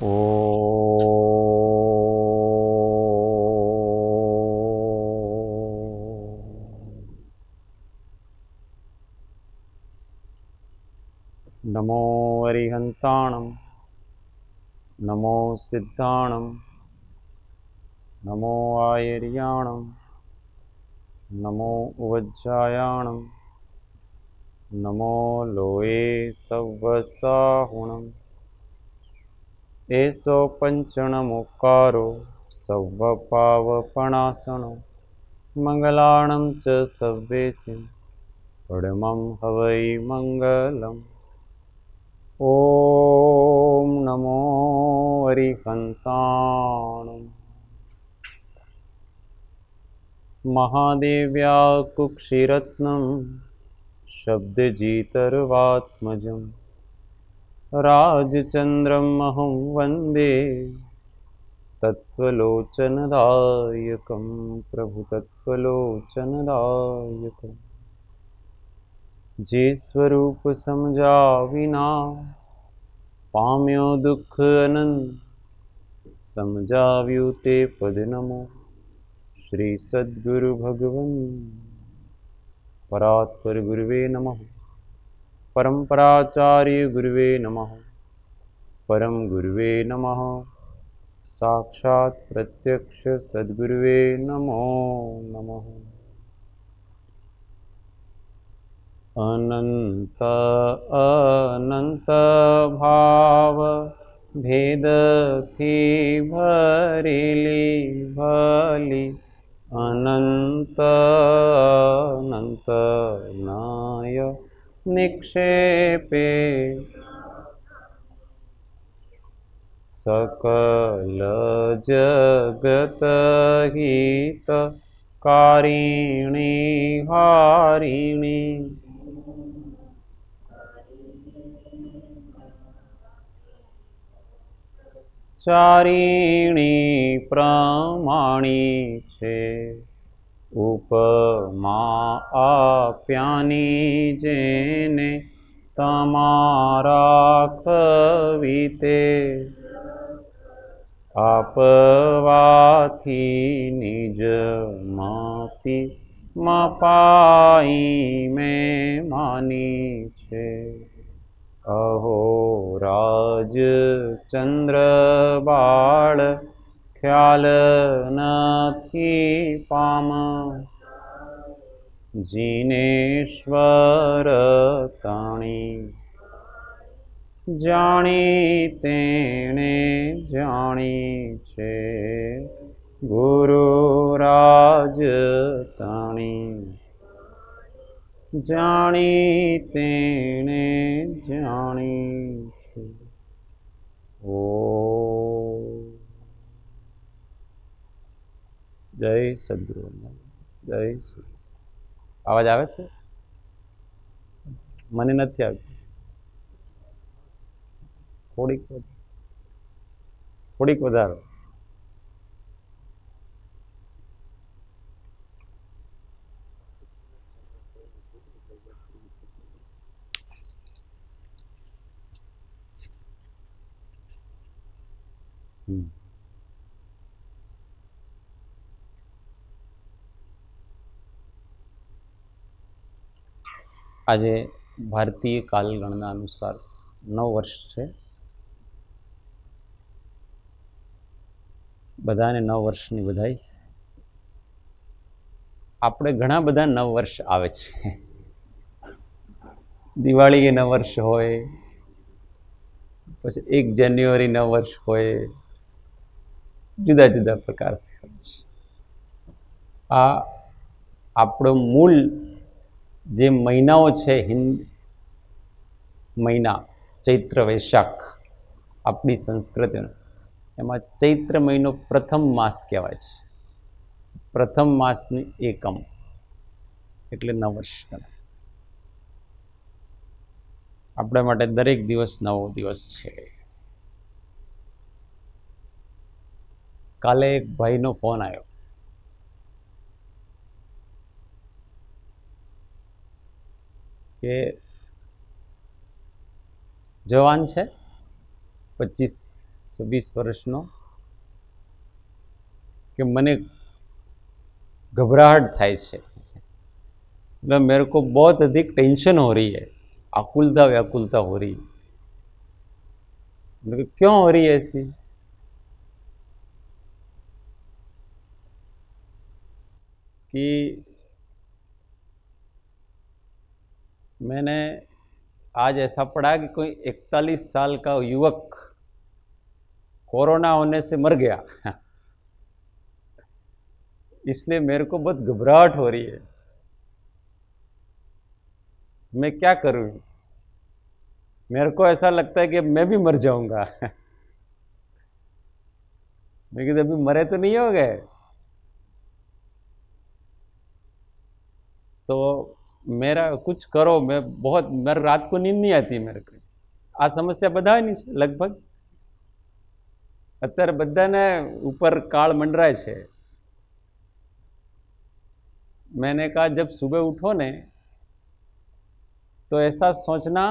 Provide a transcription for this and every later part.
ओ नमो अरिहंताणं, नमो सिद्धाणं, नमो आयर्याणं, नमो उवज्जायाणं, नमो लोये सव्वसाहुणम्। एषो पञ्चणमुक्कारो सव्वपावपणासनो मङ्गलाणं च सव्वेसिं परमं हवै मङ्गलम्। ॐ नमो अरिहन्ताणम्। महादेव्या कुक्षिरत्नं शब्दजितर्वात्मजं राजचन्द्रमहं वन्दे तत्त्वलोचनदायकं प्रभुतत्त्वलोचनदायकम्। जे स्वरूप समझा विना पाम्यो दुख अनंत, समझाव्યું તે પદ નમો श्री सद्गुरु भगवन् परात्पर गुरुवे नमः। परम्पराचार्य गुरुवे नमः। परम गुरुवे नमः। साक्षात् प्रत्यक्ष सद्गुरुवे नमो नमः। अनंत अनंत भाव भेद थी भरेली भली अनंत अनंत नाय निक्षेपे सकल जगत हित कारिणी हारिणी चारिणी प्रमाणी छे उपमा आप्यानी जेने तमारा कविते आपवाथी निज माती मपाई में मानी छे। अहो राज चंद्र बाळ ख्याल नथी पाम जिनेश्वर ताणी जाणी तेणे जाणी छे गुरु राज ताणी जाणी तेणे जाणी छे। ओ जय सद्गुरु, जय सद्गुरु। आवाज आवे छे? मने नथी आवती। થોડીક વધારો। आज भारतीय कालगणना अनुसार 9 वर्ष है। बधाने 9 वर्षनी बधाई। आपणे घणा बधा 9 वर्ष आवे छे। दिवाળી के 9 वर्ष होय, पछी 1 जान्युआरी 9 वर्ष होय, जुदा जुदा प्रकार आ आपणो मूल जे महीनाओ छे हिंद महीना चैत्र वैशाख अपनी संस्कृति एमां चैत्र महीनो प्रथम मास कहेवाय छे। प्रथम मासनी एकम एटले 9 वर्ष गणाय। आपणा माटे दरेक दिवस नवो दिवस छे। काले एक भाईनो फोन आव्यो के जवान छे 25 20 વર્ષનો कि મને घबराहट થાય છે, मतलब मेरे को बहुत अधिक टेंशन हो रही है, आकुलता व्याकुलता हो रही है। मतलब क्यों हो रही है ऐसी? कि मैंने आज ऐसा पढ़ा कि कोई 41 साल का युवक कोरोना होने से मर गया इसलिए मेरे को बहुत घबराहट हो रही है, मैं क्या करूं? मेरे को ऐसा लगता है कि मैं भी मर जाऊंगा लेकिन अभी मरे तो नहीं हो गए। तो मेरा कुछ करो, मैं बहुत, मेरे रात को नींद नहीं आती मेरे को। आ समस्या बधानी છે लगभग, અત્યારે બધાને ઉપર કાળ મંડરાય છે। मैंने कहा जब सुबह उठो ने तो ऐसा सोचना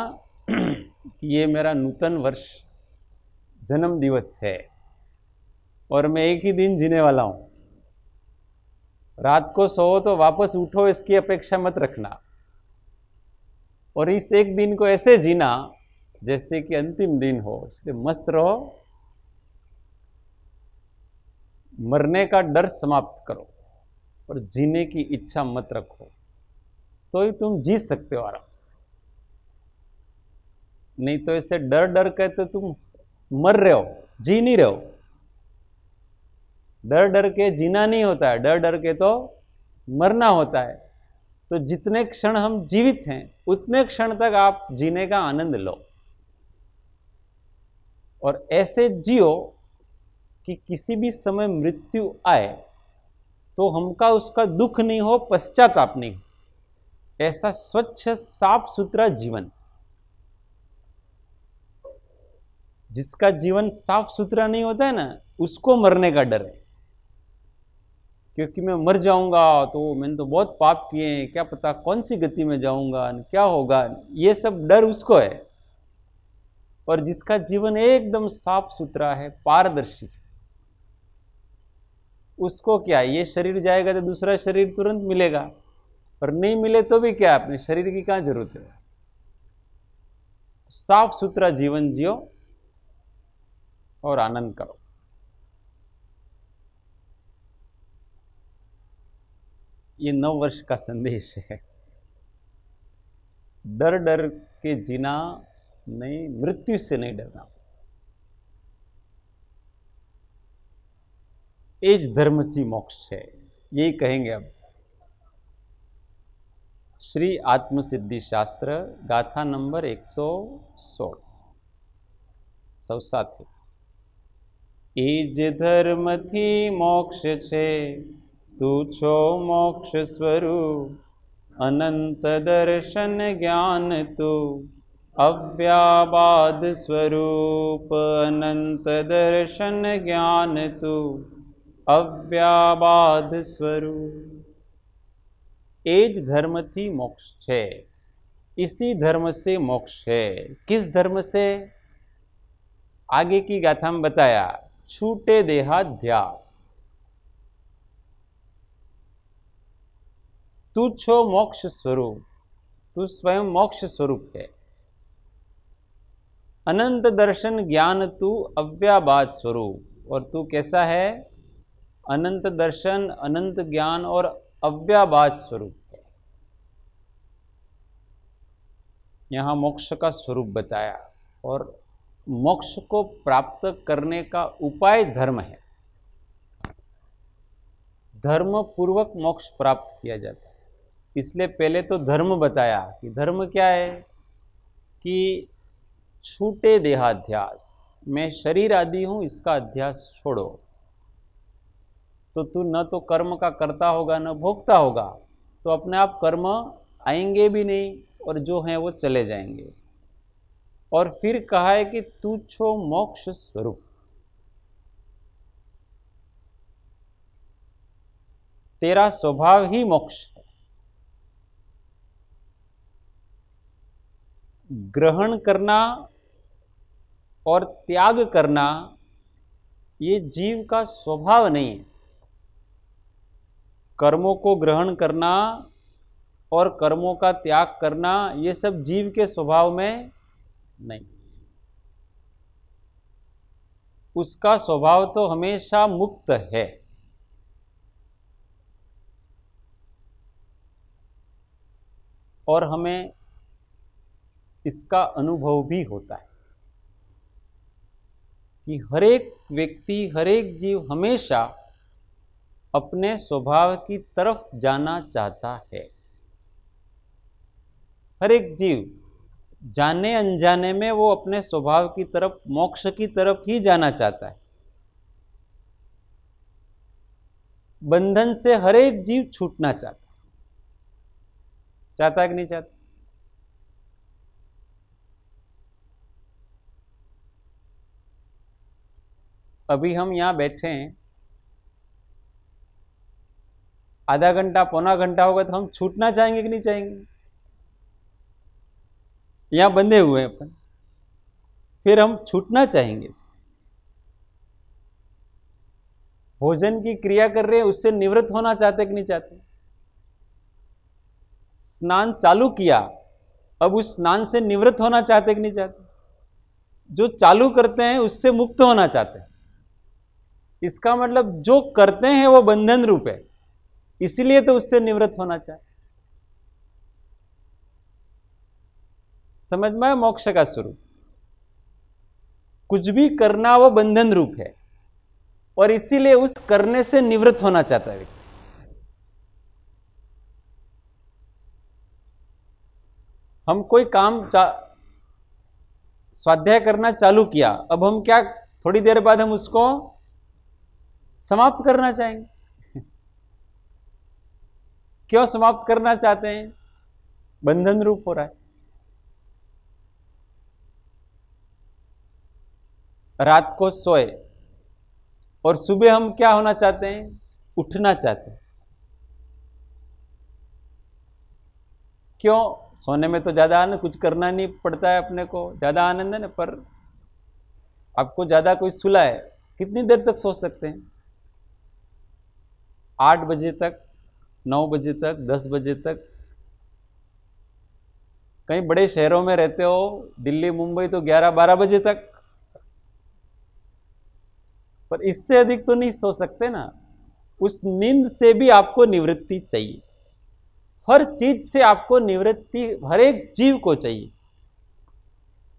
कि ये मेरा नूतन वर्ष जन्म दिवस है और मैं एक ही दिन जीने वाला हूं। रात को सो तो वापस उठो इसकी अपेक्षा मत रखना, और इस एक दिन को ऐसे जीना जैसे कि अंतिम दिन हो, इसलिए मस्त रहो। मरने का डर समाप्त करो और जीने की इच्छा मत रखो, तो ही तुम जी सकते हो आराम से। नहीं तो ऐसे डर डर के तो तुम मर रहे हो, जी नहीं रहे हो। डर डर के जीना नहीं होता है, डर डर के तो मरना होता है। तो जितने क्षण हम जीवित हैं उतने क्षण तक आप जीने का आनंद लो और ऐसे जियो कि किसी भी समय मृत्यु आए तो हमका उसका दुख नहीं हो, पश्चाताप नहीं हो। ऐसा स्वच्छ साफ सुथरा जीवन, जिसका जीवन साफ सुथरा नहीं होता है ना, उसको मरने का डर है। क्योंकि मैं मर जाऊंगा तो मैंने तो बहुत पाप किए हैं, क्या पता कौन सी गति में जाऊंगा, क्या होगा, ये सब डर उसको है। और जिसका जीवन एकदम साफ सुथरा है, पारदर्शी, उसको क्या, ये शरीर जाएगा तो दूसरा शरीर तुरंत मिलेगा, और नहीं मिले तो भी क्या, अपने शरीर की कहां जरूरत है। साफ सुथरा जीवन जियो और आनंद करो। ये नव वर्ष का संदेश है। डर डर के जीना नहीं, मृत्यु से नहीं डरना। बस एज धर्म की मोक्ष है, यही कहेंगे अब। श्री आत्मसिद्धि शास्त्र गाथा नंबर 116। सौ साथी, एज धर्म थी मोक्ष छे, तू छो मोक्ष स्वरूप, अनंत दर्शन ज्ञान तू, अव्याबाद स्वरूप, अनंत दर्शन ज्ञान तू, अव्याबाद स्वरूप। एज धर्म थी मोक्ष है, इसी धर्म से मोक्ष है। किस धर्म से? आगे की गाथा में बताया, छूटे देहाध्यास। तू छो मोक्ष स्वरूप, तू स्वयं मोक्ष स्वरूप है। अनंत दर्शन ज्ञान तू अव्याबाद स्वरूप, और तू कैसा है? अनंत दर्शन, अनंत ज्ञान और अव्याबाद स्वरूप है। यहां मोक्ष का स्वरूप बताया, और मोक्ष को प्राप्त करने का उपाय धर्म है। धर्म पूर्वक मोक्ष प्राप्त किया जाता है। इसलिए पहले तो धर्म बताया कि धर्म क्या है, कि छूटे देहाध्यास, मैं शरीर आदि हूं, इसका अध्यास छोड़ो। तो तू न तो कर्म का करता होगा न भोगता होगा, तो अपने आप कर्म आएंगे भी नहीं, और जो हैं वो चले जाएंगे। और फिर कहा है कि तू छो मोक्ष स्वरूप, तेरा स्वभाव ही मोक्ष है। ग्रहण करना और त्याग करना ये जीव का स्वभाव नहीं है। कर्मों को ग्रहण करना और कर्मों का त्याग करना ये सब जीव के स्वभाव में नहीं। उसका स्वभाव तो हमेशा मुक्त है। और हमें इसका अनुभव भी होता है कि हर एक व्यक्ति, हर एक जीव हमेशा अपने स्वभाव की तरफ जाना चाहता है। हर एक जीव जाने अनजाने में वो अपने स्वभाव की तरफ, मोक्ष की तरफ ही जाना चाहता है। बंधन से हर एक जीव छूटना चाहता है। चाहता है कि नहीं चाहता? अभी हम यहां बैठे हैं, आधा घंटा पौना घंटा होगा तो हम छूटना चाहेंगे कि नहीं चाहेंगे? यहां बंधे हुए हैं अपन, फिर हम छूटना चाहेंगे। भोजन की क्रिया कर रहे हैं, उससे निवृत्त होना चाहते कि नहीं चाहते? स्नान चालू किया, अब उस स्नान से निवृत्त होना चाहते कि नहीं चाहते? जो चालू करते हैं उससे मुक्त होना चाहते हैं। इसका मतलब जो करते हैं वो बंधन रूप है, इसीलिए तो उससे निवृत्त होना चाहते। समझ में? मोक्ष का स्वरूप कुछ भी करना वो बंधन रूप है, और इसीलिए उस करने से निवृत्त होना चाहता है व्यक्ति। हम कोई काम स्वाध्याय करना चालू किया, अब हम क्या थोड़ी देर बाद हम उसको समाप्त करना चाहेंगे। क्यों समाप्त करना चाहते हैं? बंधन रूप हो रहा है। रात को सोए और सुबह हम क्या होना चाहते हैं? उठना चाहते हैं। क्यों? सोने में तो ज्यादा आनंद, कुछ करना नहीं पड़ता है अपने को, ज्यादा आनंद है ना। पर आपको ज्यादा कोई सुलाए, कितनी देर तक सो सकते हैं? 8 बजे तक, 9 बजे तक, 10 बजे तक। कई बड़े शहरों में रहते हो, दिल्ली मुंबई, तो 11-12 बजे तक। पर इससे अधिक तो नहीं सो सकते ना। उस नींद से भी आपको निवृत्ति चाहिए। हर चीज से आपको निवृत्ति हर एक जीव को चाहिए।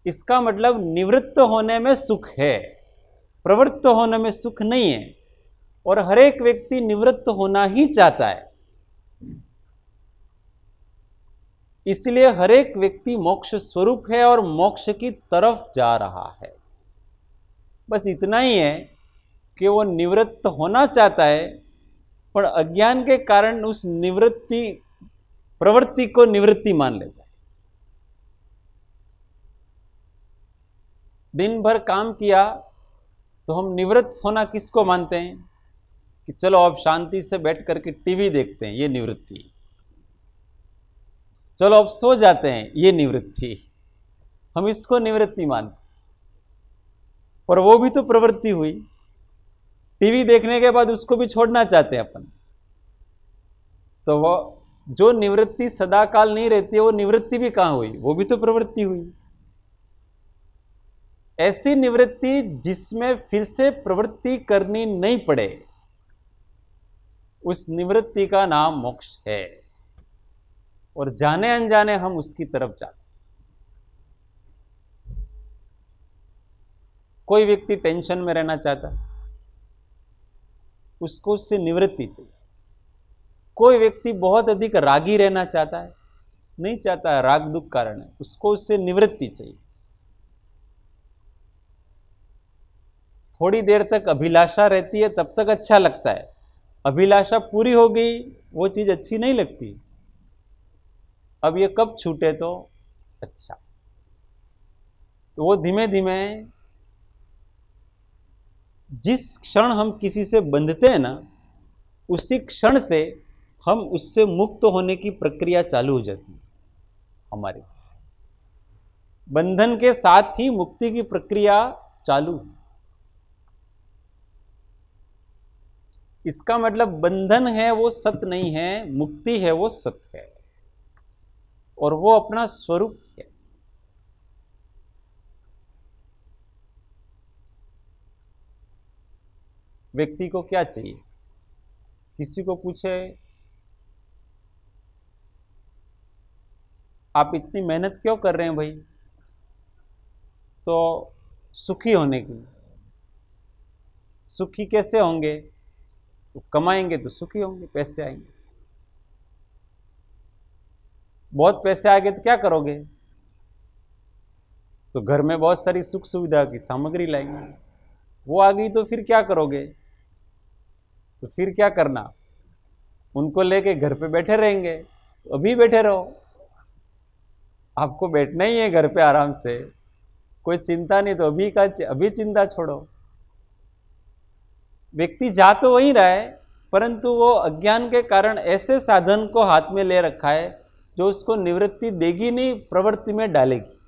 इसका मतलब निवृत्त होने में सुख है, प्रवृत्त होने में सुख नहीं है। और हर एक व्यक्ति निवृत्त होना ही चाहता है। इसलिए हर एक व्यक्ति मोक्ष स्वरूप है और मोक्ष की तरफ जा रहा है। बस इतना ही है कि वो निवृत्त होना चाहता है, पर अज्ञान के कारण उस निवृत्ति प्रवृत्ति को निवृत्ति मान लेता है। दिन भर काम किया तो हम निवृत्त होना किसको मानते हैं? कि चलो अब शांति से बैठ करके टीवी देखते हैं, ये निवृत्ति। चलो अब सो जाते हैं, ये निवृत्ति। हम इसको निवृत्ति मानते, पर वो भी तो प्रवृत्ति हुई। टीवी देखने के बाद उसको भी छोड़ना चाहते हैं अपन। तो वो जो निवृत्ति सदा काल नहीं रहती है, वो निवृत्ति भी कहां हुई? वो भी तो प्रवृत्ति हुई। ऐसी निवृत्ति जिसमें फिर से प्रवृत्ति करनी नहीं पड़े, उस निवृत्ति का नाम मोक्ष है। और जाने अनजाने हम उसकी तरफ जाते। कोई व्यक्ति टेंशन में रहना चाहता, उसको उससे निवृत्ति चाहिए। कोई व्यक्ति बहुत अधिक रागी रहना चाहता है, नहीं चाहता है, राग दुख कारण है, उसको उससे निवृत्ति चाहिए। थोड़ी देर तक अभिलाषा रहती है, तब तक अच्छा लगता है। अभिलाषा पूरी हो गई, वो चीज अच्छी नहीं लगती। अब ये कब छूटे तो अच्छा। तो वो धीमे धीमे, जिस क्षण हम किसी से बंधते हैं ना, उसी क्षण से हम उससे मुक्त होने की प्रक्रिया चालू हो जाती है हमारी। बंधन के साथ ही मुक्ति की प्रक्रिया चालू है। इसका मतलब बंधन है वो सत्य नहीं है, मुक्ति है वो सत्य है, और वो अपना स्वरूप है। व्यक्ति को क्या चाहिए? किसी को पूछे आप इतनी मेहनत क्यों कर रहे हैं भाई? तो सुखी होने की। सुखी कैसे होंगे? तो कमाएंगे तो सुखी होंगे, पैसे आएंगे। बहुत पैसे आ गए तो क्या करोगे? तो घर में बहुत सारी सुख सुविधा की सामग्री लाएंगे। वो आ गई तो फिर क्या करोगे? तो फिर क्या करना? उनको लेके घर पे बैठे रहेंगे। तो अभी बैठे रहो, आपको बैठना ही है घर पे आराम से, कोई चिंता नहीं, तो अभी चिंता छोड़ो। व्यक्ति जा तो वही रहा है, परंतु वो अज्ञान के कारण ऐसे साधन को हाथ में ले रखा है जो उसको निवृत्ति देगी नहीं, प्रवृत्ति में डालेगी।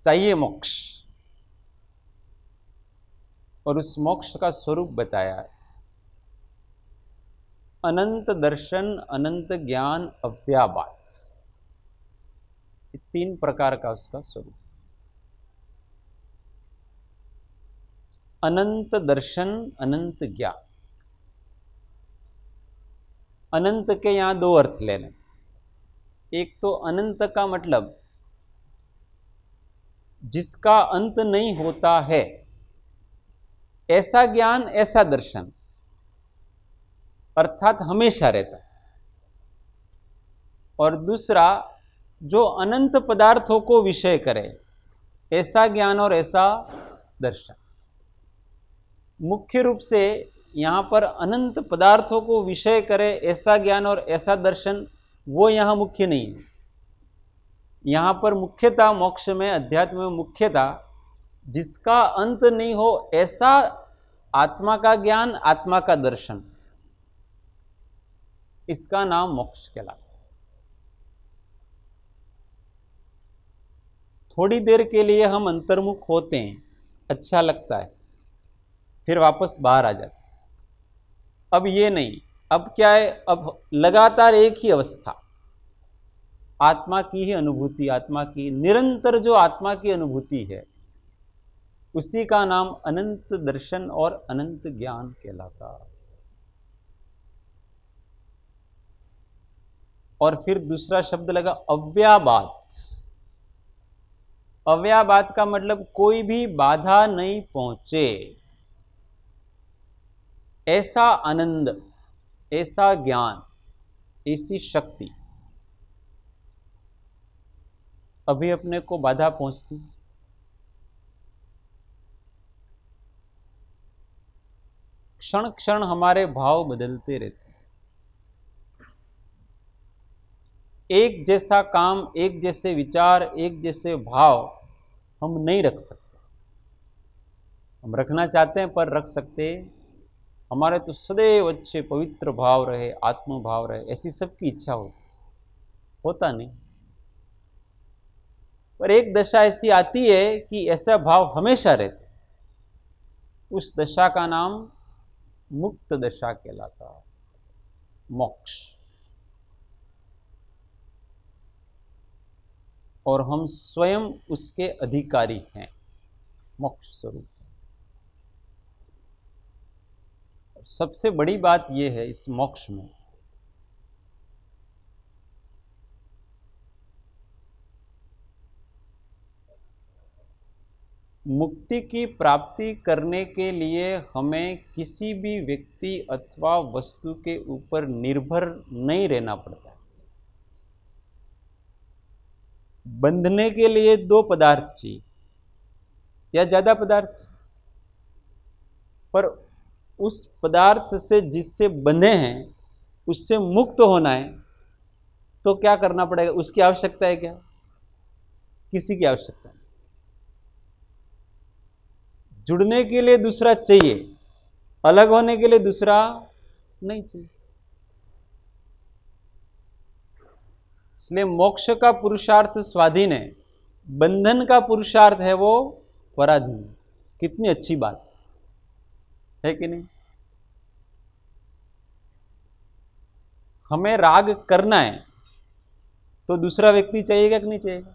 चाहिए मोक्ष, और उस मोक्ष का स्वरूप बताया है। अनंत दर्शन, अनंत ज्ञान, अव्याबात, 3 प्रकार का उसका स्वरूप। अनंत दर्शन, अनंत ज्ञान। अनंत के यहां 2 अर्थ ले लें। एक तो अनंत का मतलब जिसका अंत नहीं होता है, ऐसा ज्ञान, ऐसा दर्शन, अर्थात हमेशा रहता है। और दूसरा, जो अनंत पदार्थों को विषय करे, ऐसा ज्ञान और ऐसा दर्शन। मुख्य रूप से यहां पर अनंत पदार्थों को विषय करे ऐसा ज्ञान और ऐसा दर्शन, वो यहां मुख्य नहीं है। यहां पर मुख्यता मोक्ष में, अध्यात्म में मुख्यता जिसका अंत नहीं हो ऐसा आत्मा का ज्ञान, आत्मा का दर्शन, इसका नाम मोक्ष कहलाता है। थोड़ी देर के लिए हम अंतर्मुख होते हैं, अच्छा लगता है, फिर वापस बाहर आ जाते। अब ये नहीं, अब क्या है, अब लगातार एक ही अवस्था, आत्मा की ही अनुभूति, आत्मा की निरंतर जो आत्मा की अनुभूति है, उसी का नाम अनंत दर्शन और अनंत ज्ञान कहलाता। और फिर दूसरा शब्द लगा अव्याबात। अव्याबात का मतलब कोई भी बाधा नहीं पहुंचे, ऐसा आनंद, ऐसा ज्ञान, ऐसी शक्ति। अभी अपने को बाधा पहुंचती, क्षण क्षण हमारे भाव बदलते रहते। एक जैसा काम, एक जैसे विचार, एक जैसे भाव हम नहीं रख सकते। हम रखना चाहते हैं पर रख सकते, हमारे तो सदैव अच्छे पवित्र भाव रहे, आत्म भाव रहे, ऐसी सबकी इच्छा होता नहीं। पर एक दशा ऐसी आती है कि ऐसा भाव हमेशा रहते, उस दशा का नाम मुक्त दशा कहलाता, मोक्ष। और हम स्वयं उसके अधिकारी हैं, मोक्ष स्वरूप। सबसे बड़ी बात यह है इस मोक्ष में, मुक्ति की प्राप्ति करने के लिए हमें किसी भी व्यक्ति अथवा वस्तु के ऊपर निर्भर नहीं रहना पड़ता। बंधने के लिए 2 पदार्थ चाहिए या ज्यादा पदार्थ, पर उस पदार्थ से जिससे बंधे हैं उससे मुक्त होना है तो क्या करना पड़ेगा? उसकी आवश्यकता है क्या? किसी की आवश्यकता नहीं। जुड़ने के लिए दूसरा चाहिए, अलग होने के लिए दूसरा नहीं चाहिए। इसलिए मोक्ष का पुरुषार्थ स्वाधीन है, बंधन का पुरुषार्थ है वो पराधीन। कितनी अच्छी बात। है कि नहीं? हमें राग करना है तो दूसरा व्यक्ति चाहिएगा कि नहीं चाहिएगा?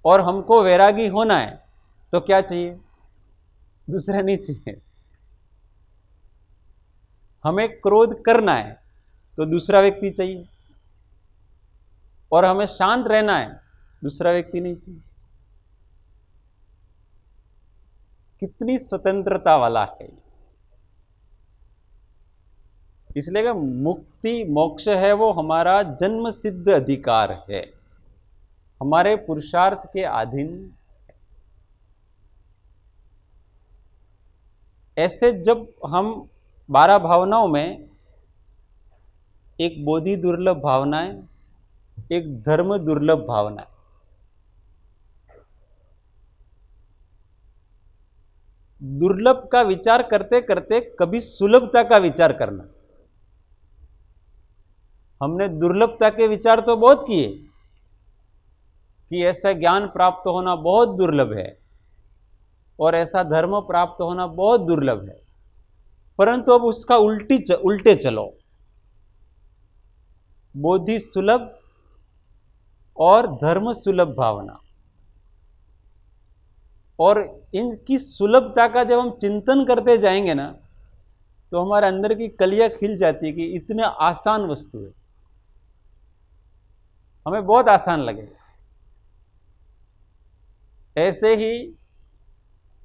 और हमको वैरागी होना है तो क्या चाहिए? दूसरा नहीं चाहिए। हमें क्रोध करना है तो दूसरा व्यक्ति चाहिए, और हमें शांत रहना है, दूसरा व्यक्ति नहीं चाहिए। कितनी स्वतंत्रता वाला है। इसलिए कि मुक्ति मोक्ष है वो हमारा जन्म सिद्ध अधिकार है, हमारे पुरुषार्थ के अधीन। ऐसे जब हम 12 भावनाओं में एक बोधि दुर्लभ भावना है, एक धर्म दुर्लभ भावना है। दुर्लभ का विचार करते करते कभी सुलभता का विचार करना। हमने दुर्लभता के विचार तो बहुत किए कि ऐसा ज्ञान प्राप्त होना बहुत दुर्लभ है और ऐसा धर्म प्राप्त होना बहुत दुर्लभ है, परंतु अब उसका उल्टे चलो। बोधि सुलभ और धर्म सुलभ भावना, और इनकी सुलभता का जब हम चिंतन करते जाएंगे ना, तो हमारे अंदर की कलियां खिल जाती है कि इतने आसान वस्तु है, हमें बहुत आसान लगेगा। ऐसे ही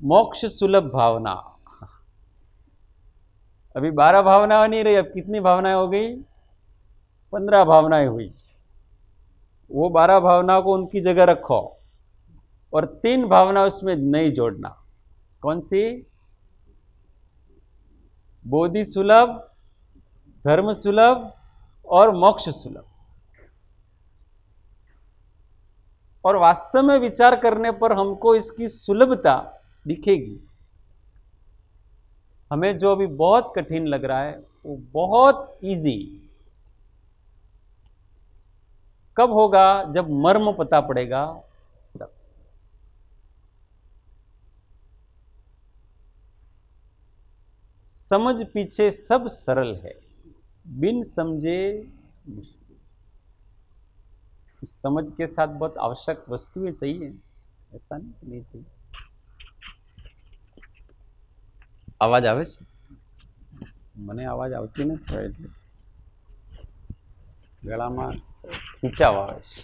मोक्ष सुलभ भावना, अभी 12 भावनाएं नहीं रही, अब कितनी भावनाएं हो गई? 15 भावनाएं हुई। वो 12 भावनाओं को उनकी जगह रखो और 3 भावना उसमें नहीं जोड़ना। कौन सी? बोधि सुलभ, धर्म सुलभ और मोक्ष सुलभ। और वास्तव में विचार करने पर हमको इसकी सुलभता दिखेगी। हमें जो अभी बहुत कठिन लग रहा है वो बहुत इजी कब होगा? जब मर्म पता पड़ेगा तब। समझ पीछे सब सरल है, बिन समझे मुश्किल। समझ के साथ बहुत आवश्यक वस्तुएं चाहिए, ऐसा नहीं चाहिए। आवाज आवे छे? મને आवाज આવતી નથી, એટલે ગળામાં ખીચાવ આવે છે।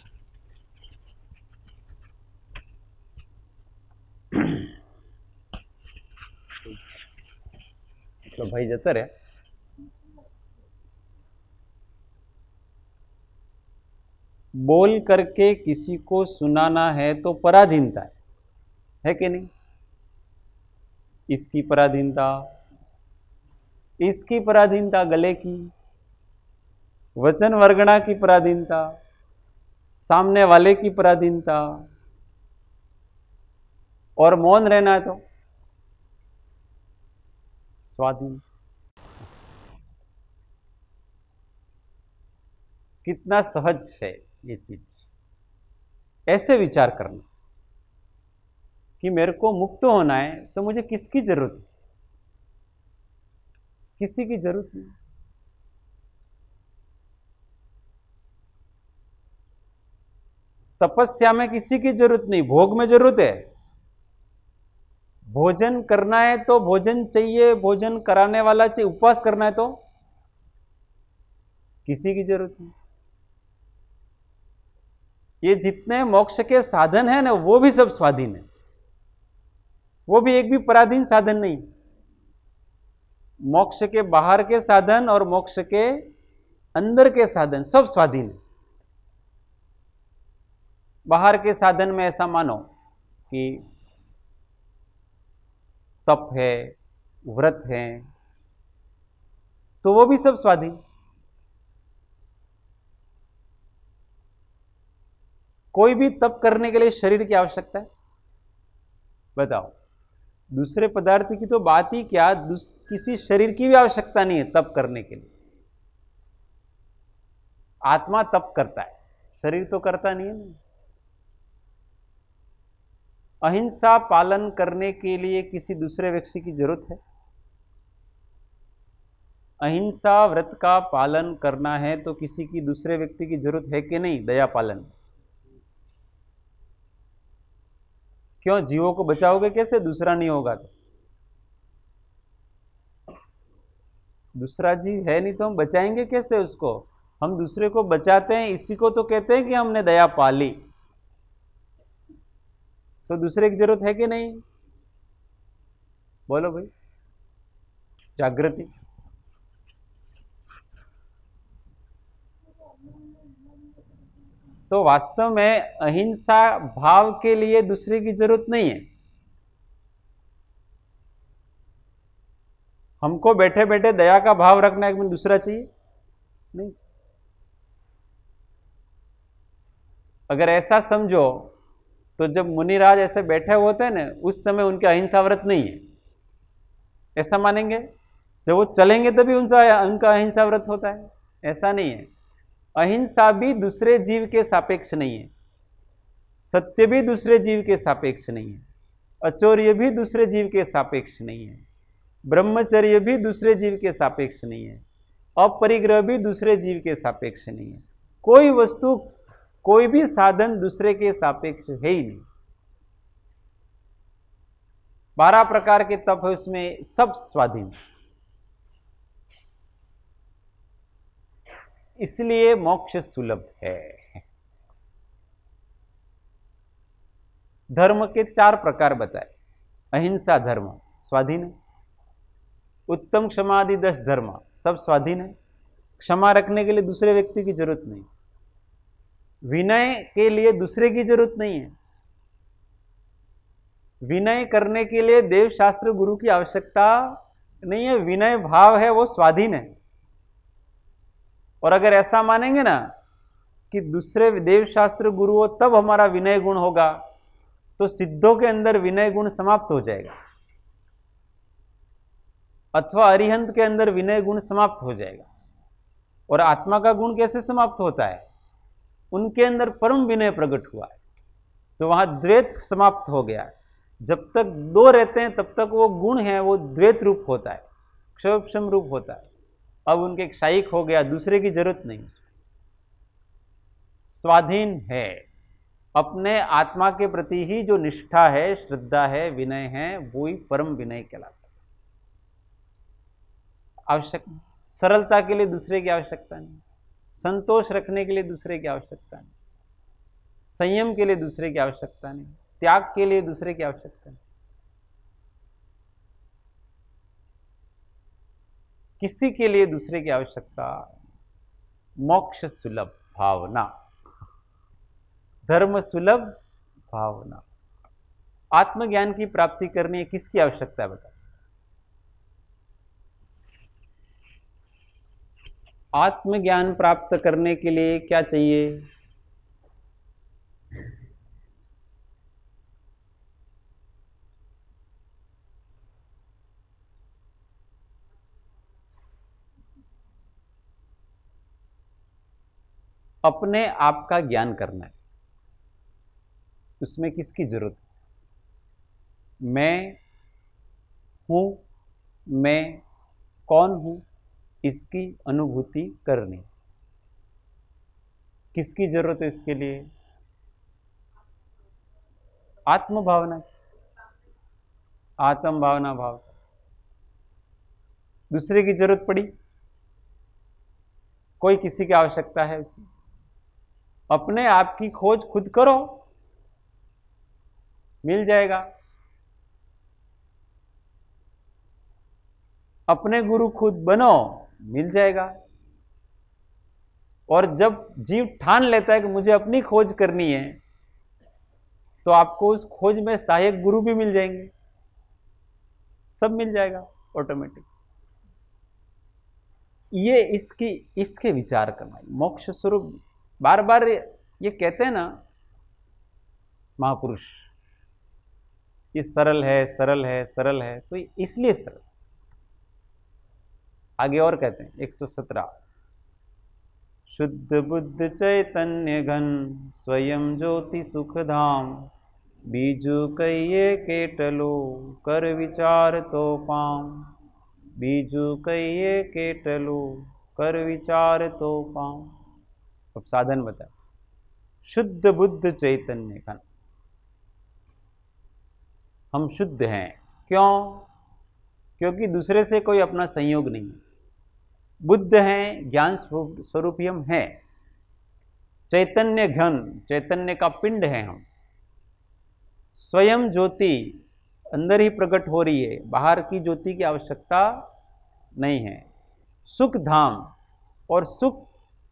तो भाई जता रहे। बोल करके किसी को सुनाना है तो पराधीनता है कि नहीं? इसकी पराधीनता, इसकी पराधीनता, गले की, वचन वर्गणा की पराधीनता, सामने वाले की पराधीनता, और मौन रहना है तो स्वाधीन। कितना सहज है ये चीज। ऐसे विचार करना कि मेरे को मुक्त होना है तो मुझे किसकी जरूरत है? किसी की जरूरत नहीं। तपस्या में किसी की जरूरत नहीं, भोग में जरूरत है। भोजन करना है तो भोजन चाहिए, भोजन कराने वाला चाहिए। उपवास करना है तो किसी की जरूरत नहीं। ये जितने मोक्ष के साधन है ना, वो भी सब स्वाधीन है, वो भी एक भी पराधीन साधन नहीं। मोक्ष के बाहर के साधन और मोक्ष के अंदर के साधन सब स्वाधीन है। बाहर के साधन में ऐसा मानो कि तप है, व्रत है, तो वो भी सब स्वाधीन। कोई भी तप करने के लिए शरीर की आवश्यकता है? बताओ। दूसरे पदार्थ की तो बात ही क्या, किसी शरीर की भी आवश्यकता नहीं है तप करने के लिए। आत्मा तप करता है, शरीर तो करता नहीं है ना। अहिंसा पालन करने के लिए किसी दूसरे व्यक्ति की जरूरत है? अहिंसा व्रत का पालन करना है तो किसी की दूसरे व्यक्ति की जरूरत है कि नहीं? दया पालन। क्यों? जीवों को बचाओगे कैसे? दूसरा नहीं होगा तो। दूसरा जीव है नहीं तो हम बचाएंगे कैसे उसको? हम दूसरे को बचाते हैं, इसी को तो कहते हैं कि हमने दया पाली। तो दूसरे की जरूरत है कि नहीं? बोलो भाई, जागृति। तो वास्तव में अहिंसा भाव के लिए दूसरे की जरूरत नहीं है। हमको बैठे बैठे दया का भाव रखना है कि दूसरा चाहिए नहीं। अगर ऐसा समझो तो जब मुनिराज ऐसे बैठे होते हैं ना, उस समय उनके अहिंसा व्रत नहीं है, ऐसा मानेंगे? जब वो चलेंगे तभी उनका अहिंसा व्रत होता है, ऐसा नहीं है। अहिंसा भी दूसरे जीव के सापेक्ष नहीं है, सत्य भी दूसरे जीव के सापेक्ष नहीं है, अचौर्य भी दूसरे जीव के सापेक्ष नहीं है, ब्रह्मचर्य भी दूसरे जीव के सापेक्ष नहीं है, अपरिग्रह भी दूसरे जीव के सापेक्ष नहीं है। कोई वस्तु, कोई भी साधन दूसरे के सापेक्ष है ही नहीं। 12 प्रकार के तप है, उसमें सब स्वाधीन। इसलिए मोक्ष सुलभ है। धर्म के 4 प्रकार बताए। अहिंसा धर्म स्वाधीन है, उत्तम क्षमादि 10 धर्म सब स्वाधीन है। क्षमा रखने के लिए दूसरे व्यक्ति की जरूरत नहीं, विनय के लिए दूसरे की जरूरत नहीं है, विनय करने के लिए देव शास्त्र गुरु की आवश्यकता नहीं है। विनय भाव है वो स्वाधीन है। और अगर ऐसा मानेंगे ना कि दूसरे देव शास्त्र गुरु हो तब हमारा विनय गुण होगा, तो सिद्धों के अंदर विनय गुण समाप्त हो जाएगा, अथवा अरिहंत के अंदर विनय गुण समाप्त हो जाएगा। और आत्मा का गुण कैसे समाप्त होता है? उनके अंदर परम विनय प्रकट हुआ है, तो वहां द्वैत समाप्त हो गया है। जब तक 2 रहते हैं तब तक वो गुण है वो द्वैत रूप होता है, क्षोभक्षम रूप होता है। अब उनके क्षायिक हो गया, दूसरे की जरूरत नहीं, स्वाधीन है। अपने आत्मा के प्रति ही जो निष्ठा है, श्रद्धा है, विनय है, वो ही परम विनय कहलाता है। आवश्यक सरलता के लिए दूसरे की आवश्यकता नहीं, संतोष रखने के लिए दूसरे की आवश्यकता नहीं, संयम के लिए दूसरे की आवश्यकता नहीं, त्याग के लिए दूसरे की आवश्यकता नहीं। किसी के लिए दूसरे की आवश्यकता। मोक्ष सुलभ भावना, धर्म सुलभ भावना। आत्मज्ञान की प्राप्ति करनी है, किसकी आवश्यकता है बता? आत्मज्ञान प्राप्त करने के लिए क्या चाहिए? अपने आप का ज्ञान करना है। उसमें किसकी जरूरत है? मैं हूं, मैं कौन हूं, इसकी अनुभूति करनी। किसकी जरूरत है इसके लिए? आत्म भावना, आत्म भावना भाव। दूसरे की जरूरत पड़ी, कोई किसी की आवश्यकता है इसमें? अपने आप की खोज खुद करो, मिल जाएगा। अपने गुरु खुद बनो, मिल जाएगा। और जब जीव ठान लेता है कि मुझे अपनी खोज करनी है, तो आपको उस खोज में सहायक गुरु भी मिल जाएंगे, सब मिल जाएगा ऑटोमेटिक। ये इसके विचार करना। मोक्ष स्वरूप बार बार ये कहते हैं ना महापुरुष, ये सरल है, सरल है, सरल है, तो इसलिए सरल। आगे और कहते हैं 117, शुद्ध बुद्ध चैतन्य घन स्वयं ज्योति सुख धाम, बीजू कहिए केटलो कर विचार तो पाऊं, बीजू कहिए केटलो कर विचार तो पाऊं। अब साधन बता। शुद्ध बुद्ध चैतन्य का हम शुद्ध हैं। क्यों? क्योंकि दूसरे से कोई अपना संयोग नहीं है। बुद्ध हैं, ज्ञान स्वरूप ही हम हैं। चैतन्य घन, चैतन्य का पिंड है हम। स्वयं ज्योति अंदर ही प्रकट हो रही है, बाहर की ज्योति की आवश्यकता नहीं है। सुख धाम और सुख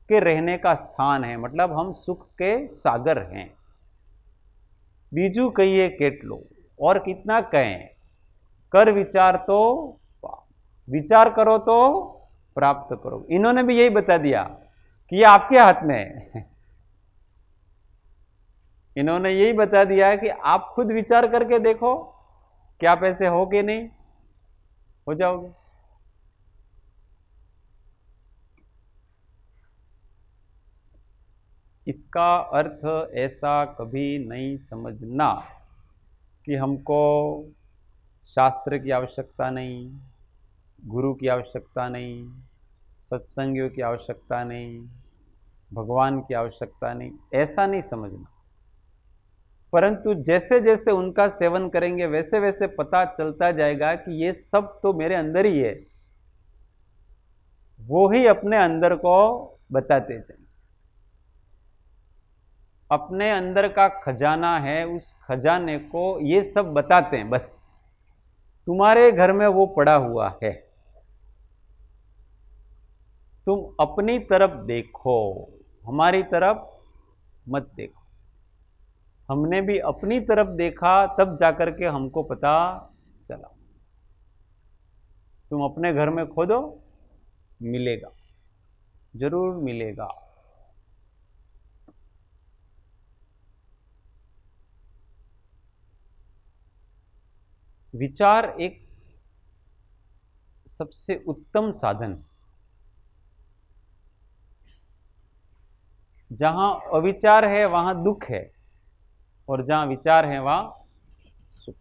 के रहने का स्थान है, मतलब हम सुख के सागर हैं। बीजू कहिए केटलो, और कितना कहें, कर विचार तो विचार करो तो प्राप्त करो। इन्होंने भी यही बता दिया कि ये आपके हाथ में है। इन्होंने यही बता दिया कि आप खुद विचार करके देखो कि आप ऐसे हो कि नहीं हो जाओगे। इसका अर्थ ऐसा कभी नहीं समझना कि हमको शास्त्र की आवश्यकता नहीं, गुरु की आवश्यकता नहीं, सत्संगियों की आवश्यकता नहीं, भगवान की आवश्यकता नहीं, ऐसा नहीं समझना। परंतु जैसे जैसे उनका सेवन करेंगे वैसे वैसे पता चलता जाएगा कि ये सब तो मेरे अंदर ही है। वो ही अपने अंदर को बताते जाएंगे। अपने अंदर का खजाना है, उस खजाने को ये सब बताते हैं। बस तुम्हारे घर में वो पड़ा हुआ है, तुम अपनी तरफ देखो, हमारी तरफ मत देखो। हमने भी अपनी तरफ देखा, तब जाकर के हमको पता चला। तुम अपने घर में खोदो, मिलेगा, जरूर मिलेगा। विचार एक सबसे उत्तम साधन। जहां अविचार है वहां दुख है, और जहां विचार है वहां सुख।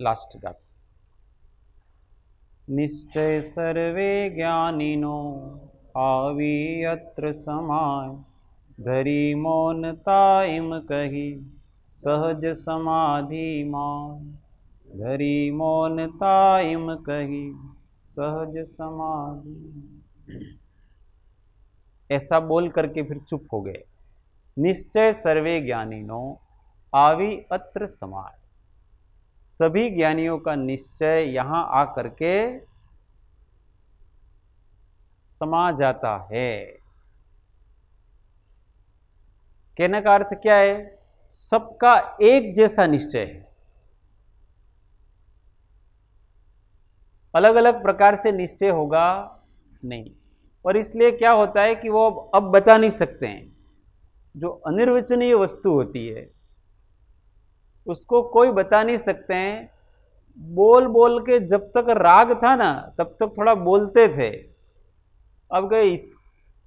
लास्ट गाथा। निश्चय सर्वे ज्ञानिनो आवी अत्र समाय, धरी मौनता इम कही सहज समाधि माय, धरी मौनता इम कही सहज समाधि। ऐसा बोल करके फिर चुप हो गए। निश्चय सर्वे ज्ञानिनो आवी अत्र समाय, सभी ज्ञानियों का निश्चय यहां आकर के समा जाता है। कहने का अर्थ क्या है? सबका एक जैसा निश्चय है, अलग अलग प्रकार से निश्चय होगा नहीं। और इसलिए क्या होता है कि वो अब बता नहीं सकते हैं। जो अनिर्वचनीय वस्तु होती है उसको कोई बता नहीं सकते हैं। बोल बोल के जब तक राग था ना तब तक थोड़ा बोलते थे, अब गए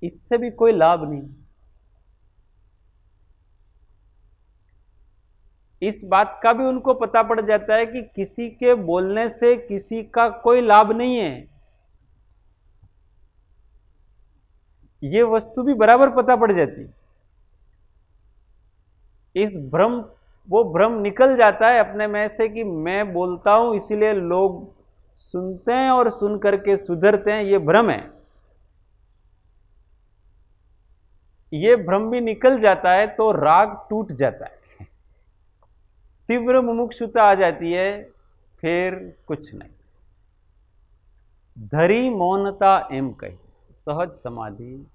इससे भी कोई लाभ नहीं। इस बात का भी उनको पता पड़ जाता है कि किसी के बोलने से किसी का कोई लाभ नहीं है। ये वस्तु भी बराबर पता पड़ जाती। इस वो भ्रम निकल जाता है अपने में से कि मैं बोलता हूं इसीलिए लोग सुनते हैं और सुन करके सुधरते हैं, ये भ्रम है। ये भ्रम भी निकल जाता है तो राग टूट जाता है, तीव्र मुमुक्षुता आ जाती है, फिर कुछ नहीं। धरी मौनता एम कही सहज समाधि।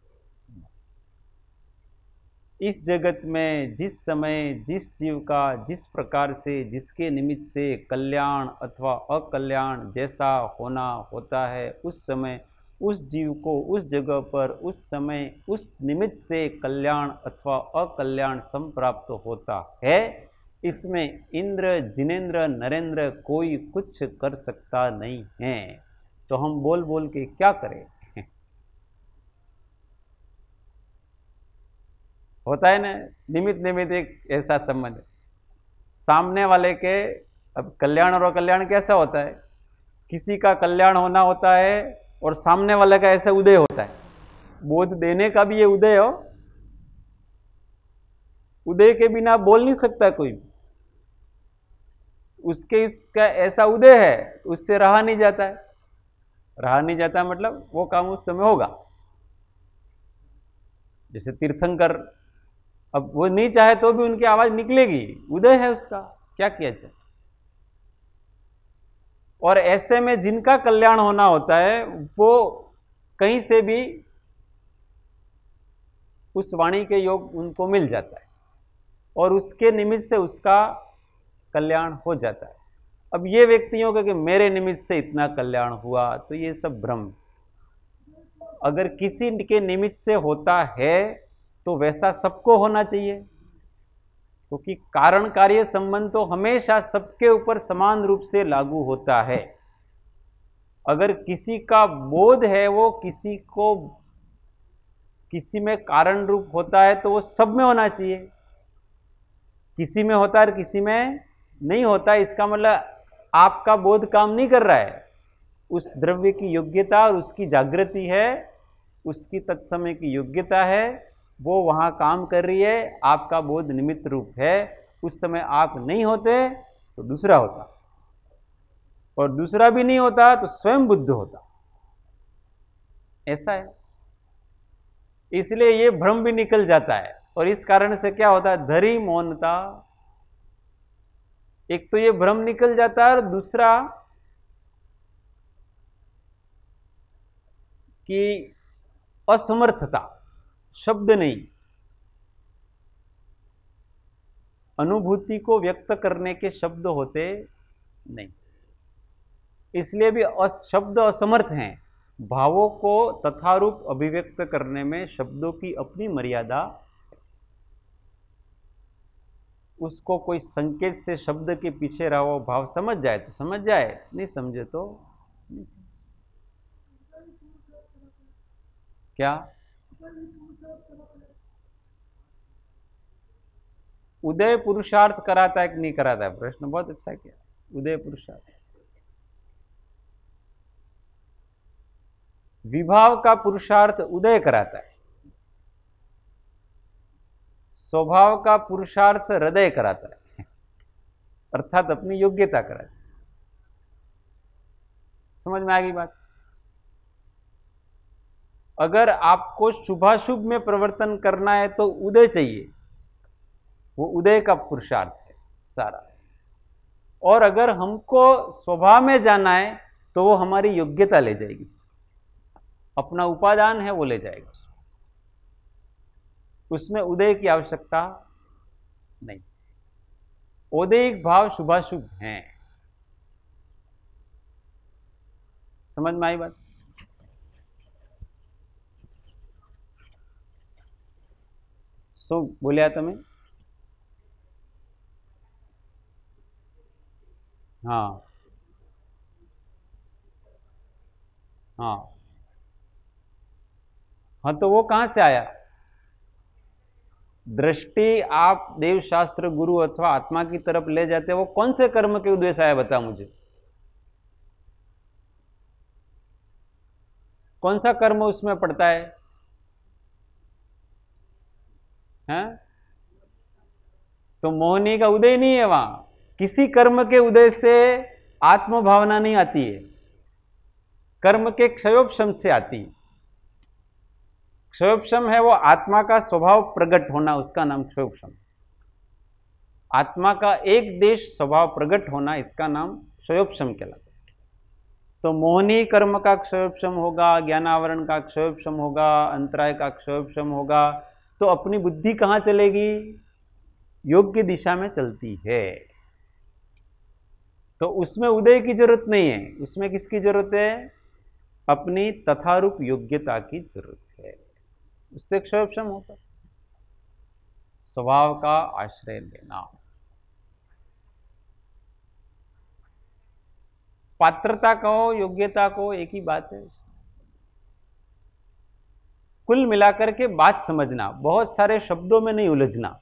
इस जगत में जिस समय जिस जीव का जिस प्रकार से जिसके निमित्त से कल्याण अथवा अकल्याण जैसा होना होता है, उस समय उस जीव को उस जगह पर उस समय उस निमित्त से कल्याण अथवा अकल्याण संप्राप्त होता है। इसमें इंद्र, जिनेंद्र, नरेंद्र कोई कुछ कर सकता नहीं है, तो हम बोल बोल के क्या करें। होता है ना, निमित्त निमित्त एक ऐसा संबंध है सामने वाले के। अब कल्याण और अकल्याण कैसा होता है, किसी का कल्याण होना होता है और सामने वाले का ऐसा उदय होता है। बोध देने का भी ये उदय हो, उदय के बिना बोल नहीं सकता कोई भी, उसके इसका ऐसा उदय है, उससे रहा नहीं जाता है। रहा नहीं जाता मतलब वो काम उस समय होगा। जैसे तीर्थंकर, अब वो नहीं चाहे तो भी उनकी आवाज निकलेगी, उदय है उसका, क्या किया जाए। और ऐसे में जिनका कल्याण होना होता है वो कहीं से भी उस वाणी के योग उनको मिल जाता है और उसके निमित्त से उसका कल्याण हो जाता है। अब ये व्यक्तियों का कि मेरे निमित्त से इतना कल्याण हुआ, तो ये सब भ्रम। अगर किसी के निमित्त से होता है तो वैसा सबको होना चाहिए, क्योंकि कारण कार्य संबंध तो हमेशा सबके ऊपर समान रूप से लागू होता है। अगर किसी का बोध है वो किसी को किसी में कारण रूप होता है तो वो सब में होना चाहिए। किसी में होता है और किसी में नहीं होता, इसका मतलब आपका बोध काम नहीं कर रहा है। उस द्रव्य की योग्यता और उसकी जागृति है, उसकी तत्समय की योग्यता है, वो वहां काम कर रही है। आपका बोध निमित्त रूप है। उस समय आप नहीं होते तो दूसरा होता, और दूसरा भी नहीं होता तो स्वयं बुद्ध होता। ऐसा है, इसलिए ये भ्रम भी निकल जाता है। और इस कारण से क्या होता है, धरी मौनता, एक तो ये भ्रम निकल जाता है और दूसरा कि असमर्थता, शब्द नहीं, अनुभूति को व्यक्त करने के शब्द होते नहीं, इसलिए भी शब्द असमर्थ हैं। भावों को तथारूप अभिव्यक्त करने में शब्दों की अपनी मर्यादा। उसको कोई संकेत से शब्द के पीछे रहा वो भाव समझ जाए तो समझ जाए, नहीं समझे तो नहीं। क्या उदय पुरुषार्थ कराता है कि नहीं कराता है? प्रश्न बहुत अच्छा किया। उदय पुरुषार्थ, विभाव का पुरुषार्थ उदय कराता है, स्वभाव का पुरुषार्थ हृदय कराता है, अर्थात अपनी योग्यता कराता है। समझ में आ गई बात? अगर आपको शुभाशुभ में परिवर्तन करना है तो उदय चाहिए, वो उदय का पुरुषार्थ है सारा। और अगर हमको स्वभाव में जाना है तो वो हमारी योग्यता ले जाएगी, अपना उपादान है वो ले जाएगा, उसमें उदय की आवश्यकता नहीं। औदैहिक भाव शुभाशुभ हैं। समझ में आई बात? सो बोलिया तमें? हाँ हाँ हाँ, तो वो कहां से आया? दृष्टि आप देवशास्त्र गुरु अथवा आत्मा की तरफ ले जाते हैं, वो कौन से कर्म के उद्देश्य आया बता मुझे। कौन सा कर्म उसमें पड़ता है? हैं? तो मोहनी का उदय नहीं है वहां। किसी कर्म के उदय से आत्म भावना नहीं आती है, कर्म के क्षयोपशम से आती है। क्षयोपशम है वो आत्मा का स्वभाव प्रकट होना, उसका नाम क्षयोपशम। आत्मा का एक देश स्वभाव प्रकट होना, इसका नाम क्षयोपशम कहलाता है। तो मोहनी कर्म का क्षयोपशम होगा, ज्ञानावरण का क्षयोपशम होगा, अंतराय का क्षयोपशम होगा, तो अपनी बुद्धि कहां चलेगी? योग्य दिशा में चलती है। तो उसमें उदय की जरूरत नहीं है, उसमें किसकी जरूरत है? अपनी तथारूप योग्यता की जरूरत है, उससे क्षयोपशम होता। स्वभाव का आश्रय लेना, पात्रता कहो, योग्यता कहो, एक ही बात है। कुल मिलाकर के बात समझना, बहुत सारे शब्दों में नहीं उलझना।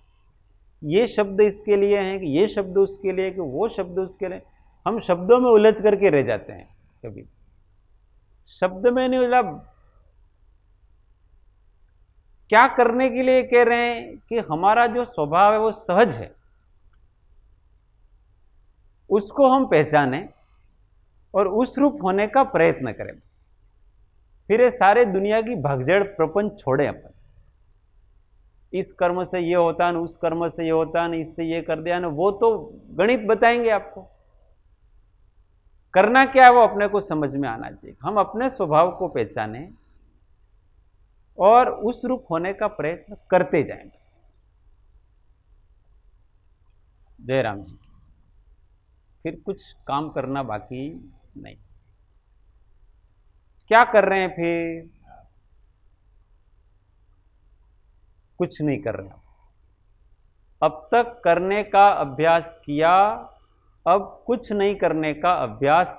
ये शब्द इसके लिए हैं कि ये शब्द उसके लिए कि वो शब्द उसके लिए। हम शब्दों में उलझ करके रह जाते हैं। कभी शब्द में नहीं उलझा। क्या करने के लिए कह रहे हैं कि हमारा जो स्वभाव है वो सहज है, उसको हम पहचानें और उस रूप होने का प्रयत्न करें। फिर ये सारे दुनिया की भगजड़ प्रपंच छोड़ें। अपन इस कर्म से ये होता है, उस कर्म से ये होता है, इससे ये कर दिया ना, वो तो गणित बताएंगे आपको। करना क्या है वो अपने को समझ में आना चाहिए। हम अपने स्वभाव को पहचाने और उस रूप होने का प्रयत्न करते जाएं बस। जय राम जी। फिर कुछ काम करना बाकी नहीं। क्या कर रहे हैं फिर? कुछ नहीं कर रहे। अब तक करने का अभ्यास किया, अब कुछ नहीं करने का अभ्यास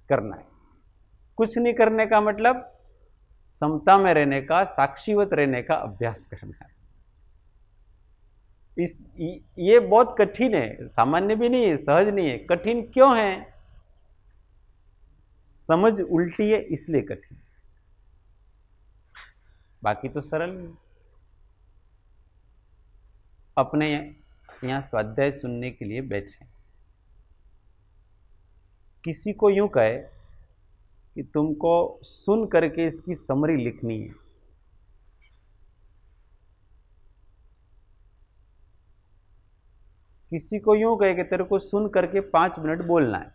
करना है। कुछ नहीं करने का मतलब समता में रहने का, साक्षीवत रहने का अभ्यास करना है। ये बहुत कठिन है, सामान्य भी नहीं है, सहज नहीं है। कठिन क्यों है? समझ उल्टी है इसलिए कठिन, बाकी तो सरल है। अपने यहां स्वाध्याय सुनने के लिए बैठे, किसी को यूं कहे कि तुमको सुन करके इसकी समरी लिखनी है, किसी को यूं कहे कि तेरे को सुन करके 5 मिनट बोलना है,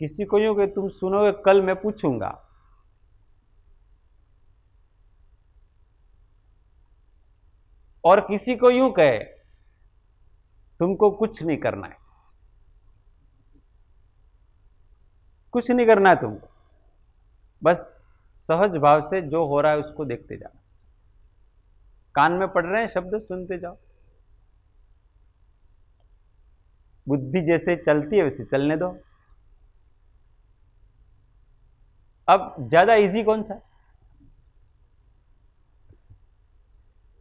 किसी को यूं कहे तुम सुनोगे कल मैं पूछूंगा, और किसी को यूं कहे तुमको कुछ नहीं करना है, कुछ नहीं करना है तुमको, बस सहज भाव से जो हो रहा है उसको देखते जाओ। कान में पड़ रहे हैं शब्द, सुनते जाओ। बुद्धि जैसे चलती है वैसे चलने दो। अब ज्यादा इजी कौन सा है?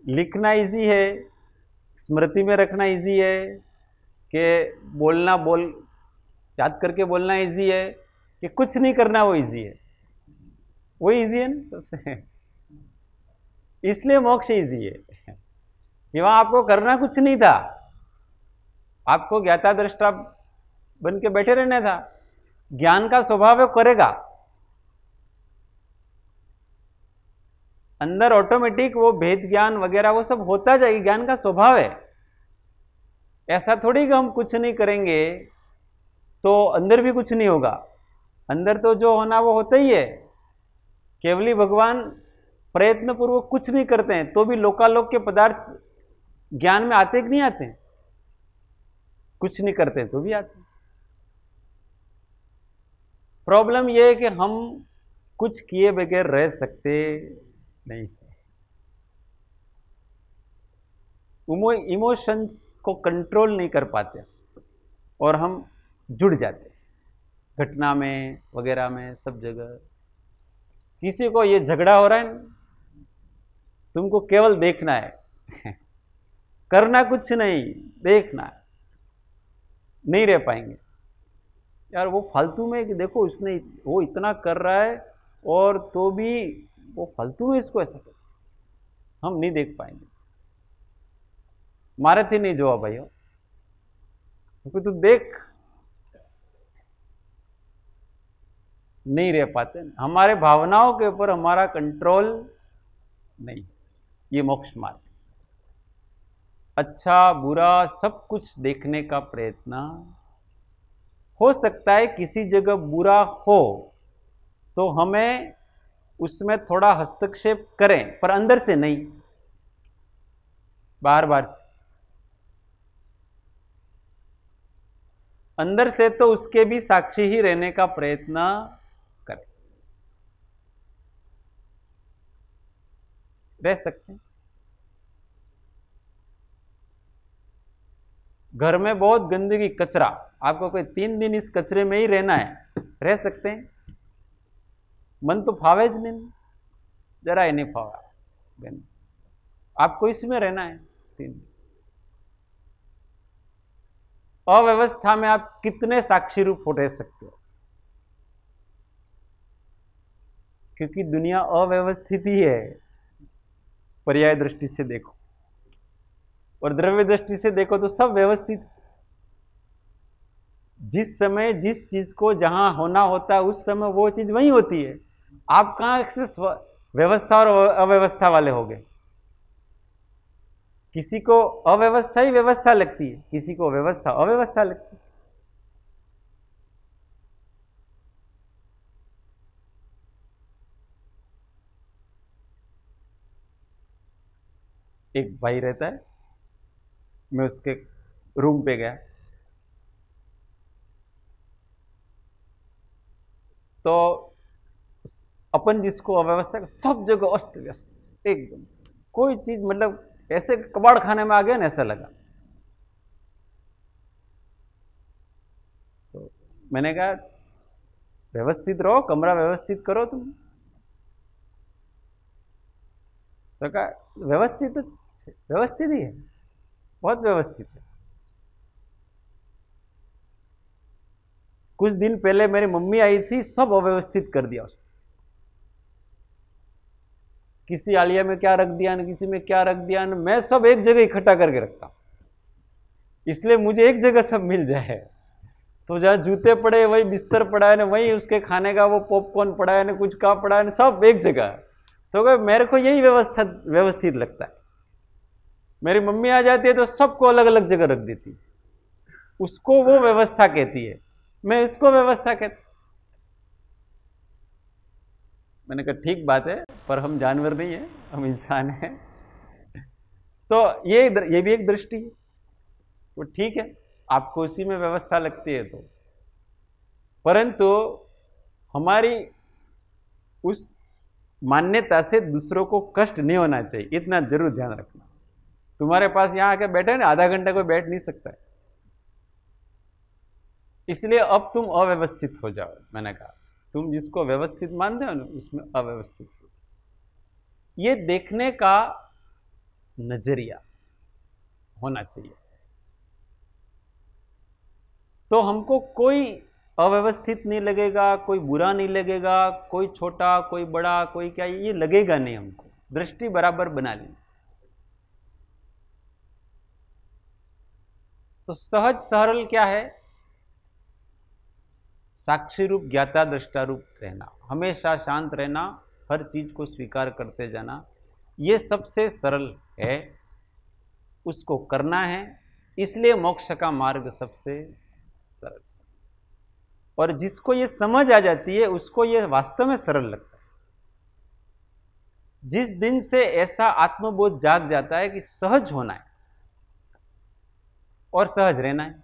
लिखना इजी है, स्मृति में रखना इजी है, कि बोल याद करके बोलना इजी है, कि कुछ नहीं करना वो इजी है? वो इजी है ना सबसे। इसलिए मोक्ष इजी है कि वहां आपको करना कुछ नहीं था, आपको ज्ञाता दृष्टा बन के बैठे रहना था। ज्ञान का स्वभाव है करेगा, अंदर ऑटोमेटिक वो भेद ज्ञान वगैरह वो सब होता जाएगा, ज्ञान का स्वभाव है। ऐसा थोड़ी कि हम कुछ नहीं करेंगे तो अंदर भी कुछ नहीं होगा। अंदर तो जो होना वो होता ही है। केवली भगवान प्रयत्न पूर्वक कुछ नहीं करते हैं तो भी लोकालोक के पदार्थ ज्ञान में आते कि नहीं आते हैं? कुछ नहीं करते तो भी आते हैं। प्रॉब्लम यह है कि हम कुछ किए बगैर रह सकते नहीं, इमोशंस को कंट्रोल नहीं कर पाते और हम जुड़ जाते घटना में वगैरह में सब जगह। किसी को ये झगड़ा हो रहा है, तुमको केवल देखना है करना कुछ नहीं, देखना है, नहीं रह पाएंगे यार। वो फालतू में कि देखो उसने वो इतना कर रहा है और तो भी वो फालतू में इसको ऐसा कर, हम नहीं देख पाएंगे। मारे थे नहीं जो भाई, क्योंकि तू देख नहीं रह पाते। हमारे भावनाओं के ऊपर हमारा कंट्रोल नहीं। ये मोक्ष मार्ग, अच्छा बुरा सब कुछ देखने का प्रयत्न। हो सकता है किसी जगह बुरा हो तो हमें उसमें थोड़ा हस्तक्षेप करें, पर अंदर से नहीं, बार बार से। अंदर से तो उसके भी साक्षी ही रहने का प्रयत्न करें। रह सकते हैं। घर में बहुत गंदगी, कचरा, आपको कोई 3 दिन इस कचरे में ही रहना है, रह सकते हैं? मन तो फावे ज नहीं, जरा ही नहीं फावा। आपको इसमें रहना है 3 दिन। अव्यवस्था में आप कितने साक्षी रूप रह सकते हो? क्योंकि दुनिया अव्यवस्थित ही है पर्याय दृष्टि से देखो, और द्रव्य दृष्टि से देखो तो सब व्यवस्थित। जिस समय जिस चीज को जहां होना होता है उस समय वो चीज वहीं होती है। आप कहां से व्यवस्था और अव्यवस्था वाले हो गए? किसी को अव्यवस्था ही व्यवस्था लगती है, किसी को व्यवस्था अव्यवस्था लगती है। एक भाई रहता है, मैं उसके रूम पे गया तो अपन जिसको अव्यवस्था, सब जगह अस्त व्यस्त एकदम, कोई चीज मतलब ऐसे कबाड़ खाने में आ गया ना ऐसा लगा। तो मैंने कहा व्यवस्थित रहो, कमरा व्यवस्थित करो तुम। तो कहा व्यवस्थित ही है, बहुत व्यवस्थित है। कुछ दिन पहले मेरी मम्मी आई थी, सब अव्यवस्थित कर दिया उसने। किसी आलिया में क्या रख दिया न किसी में क्या रख दिया न, मैं सब एक जगह इकट्ठा करके रखता, इसलिए मुझे एक जगह सब मिल जाए। तो जहां जूते पड़े वही बिस्तर पड़ा है ना, वही उसके खाने का वो पॉपकॉर्न पड़ा है ना, कुछ का पड़ा है ना, सब एक जगह। तो मेरे को यही व्यवस्थित लगता है। मेरी मम्मी आ जाती है तो सबको अलग अलग जगह रख देती, उसको वो व्यवस्था कहती है, मैं इसको व्यवस्था कहती। मैंने कहा ठीक बात है, पर हम जानवर नहीं है, हम इंसान हैं। तो ये भी एक दृष्टि है। तो ठीक है, आपको उसी में व्यवस्था लगती है तो, परंतु हमारी उस मान्यता से दूसरों को कष्ट नहीं होना चाहिए, इतना जरूर ध्यान रखना। तुम्हारे पास यहां आके बैठे ना, आधा घंटा कोई बैठ नहीं सकता है, इसलिए अब तुम अव्यवस्थित हो जाओ। मैंने कहा तुम जिसको व्यवस्थित मानते हो ना, उसमें अव्यवस्थित हो। ये देखने का नजरिया होना चाहिए। तो हमको कोई अव्यवस्थित नहीं लगेगा, कोई बुरा नहीं लगेगा, कोई छोटा कोई बड़ा कोई क्या, ये लगेगा नहीं हमको। दृष्टि बराबर बना ली तो सहज सरल क्या है? साक्षी रूप ज्ञाता दृष्टा रूप रहना, हमेशा शांत रहना, हर चीज को स्वीकार करते जाना, ये सबसे सरल है, उसको करना है। इसलिए मोक्ष का मार्ग सबसे सरल, और जिसको ये समझ आ जाती है उसको ये वास्तव में सरल लगता है। जिस दिन से ऐसा आत्मबोध जाग जाता है कि सहज होना है और सहज रहना है,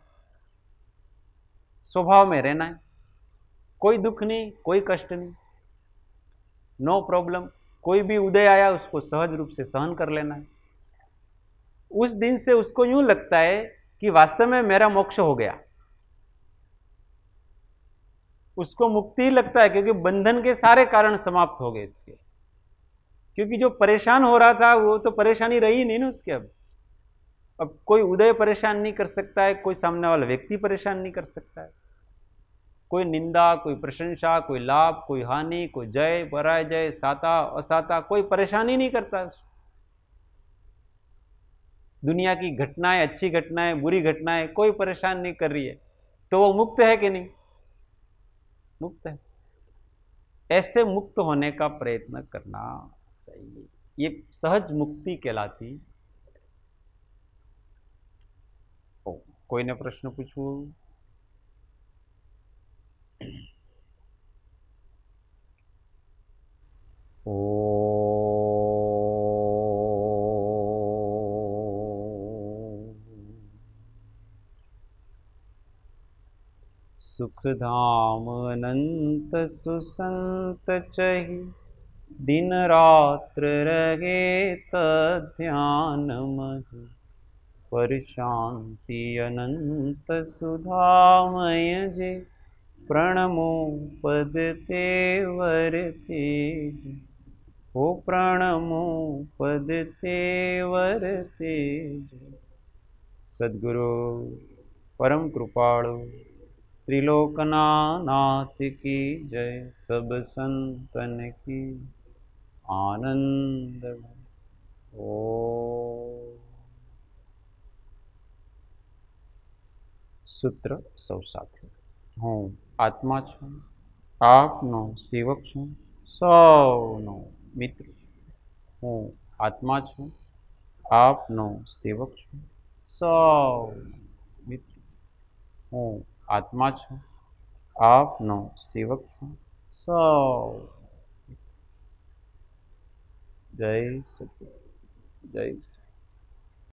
स्वभाव में रहना है, कोई दुख नहीं, कोई कष्ट नहीं, नो प्रॉब्लम, कोई भी उदय आया उसको सहज रूप से सहन कर लेना है, उस दिन से उसको यूं लगता है कि वास्तव में मेरा मोक्ष हो गया। उसको मुक्ति ही लगता है, क्योंकि बंधन के सारे कारण समाप्त हो गए इसके। क्योंकि जो परेशान हो रहा था वो तो परेशानी रही नहीं ना उसके। अब कोई उदय परेशान नहीं कर सकता है, कोई सामने वाला व्यक्ति परेशान नहीं कर सकता है, कोई निंदा, कोई प्रशंसा, कोई लाभ, कोई हानि, कोई जय पराजय, साता असाता, कोई परेशानी नहीं करता। दुनिया की घटनाएं, अच्छी घटनाएं, बुरी घटनाएं कोई परेशान नहीं कर रही है, तो वो मुक्त है कि नहीं? मुक्त है। ऐसे मुक्त होने का प्रयत्न करना चाहिए, ये सहज मुक्ति कहलाती। कोई ने प्रश्न पूछू? ओ सुख धाम अनंत सुसंत चहि, दिन रात्र रहे तध्यान महि। पर शांति अनंत सुधामय जे प्रणमो पद तेवर तेज हो प्रणमो पद तेवर तेज। सद्गुरु परम कृपाळु त्रिलोकनाथ की जय। सब संतन की आनंद। ओ सूत्र सौ साथी। हूँ आत्मा छूं, आपनो सेवक छूं, सौनो मित्र। हूँ आत्मा छूं, आपनो सेवक छूं, सौनो मित्र। हूँ आत्मा छूं, आपनो सेवक छूं, सौनो मित्र। जय सद्गुरु। जय सद्गुरु।